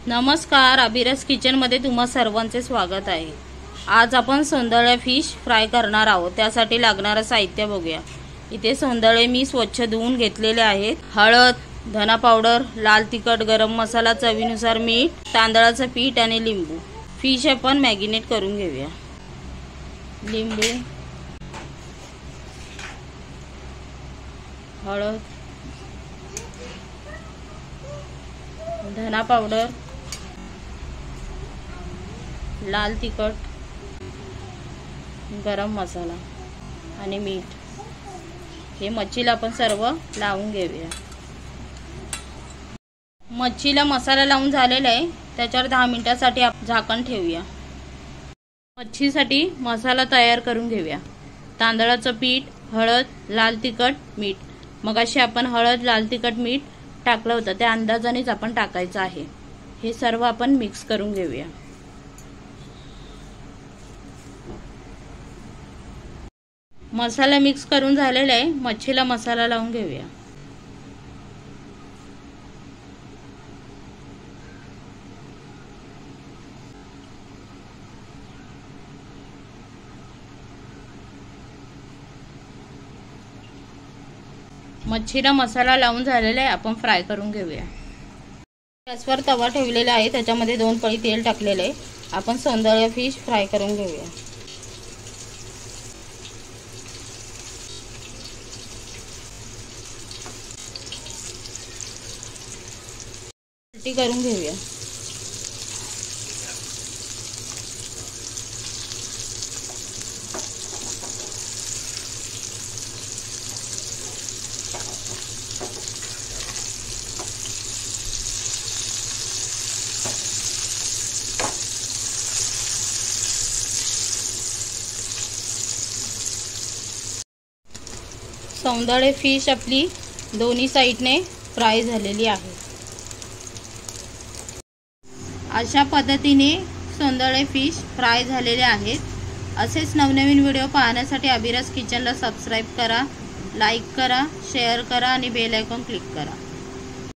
नमस्कार, अभिरस किचनमध्ये तुम्हा सर्वांचे स्वागत आहे। आज आपण सौंदळ्या फिश फ्राय करणार आहोत। त्यासाठी लागणारे साहित्य बघूया। इथे सौंदळे मी स्वच्छ धुवून घेतलेले आहेत। हळद, धना पावडर, लाल तिखट, गरम मसाला, चवीनुसार मीठ, तांदळाचं पीठ आणि लिंबू। फिश आपण मॅरिनेट करून घेऊया। लिंबू, हळद, धना पावडर, लाल तिखट, गरम मसाला आणि मीठ हे मच्छीला आपण सर्व लावून घेऊया। मच्छीला मसाला लावून झालेला आहे। त्याच्यावर 10 मिनिटांसाठी झाकण ठेवूया। मच्छीसाठी मसाला तयार करून घेऊया। तांदळाचं पीठ, हळद, लाल तिखट, मीठ। मगाशी आपण हळद, लाल तिखट, मीठ टाकलं होतं त्या अंदाजानेच आपण टाकायचं आहे। हे सर्व आपण मिक्स करून घेऊया। मसाला मिक्स करून झालेला आहे। मच्छीला मसाला लावून घेऊया। मच्छीला मसाला लावून झालेला आहे। आपण फ्राय करून घेऊया। गॅसवर तवा ठेवलेला आहे। त्याच्यामध्ये 2 पळी तेल टाकलेले आहे। आपण सौंदळ्या फिश फ्राय करून घेऊया। करून घेऊया। सौंदळे फिश आपली दोन्ही साइडने फ्राय झालेली आहे। अशा पद्धतीने सौंदळे फिश फ्राय झालेले आहेत। असेच नवनवीन व्हिडिओ पाहण्यासाठी अभिरस किचनला सबस्क्राइब करा, लाईक करा, शेअर करा आणि बेल आयकॉन क्लिक करा।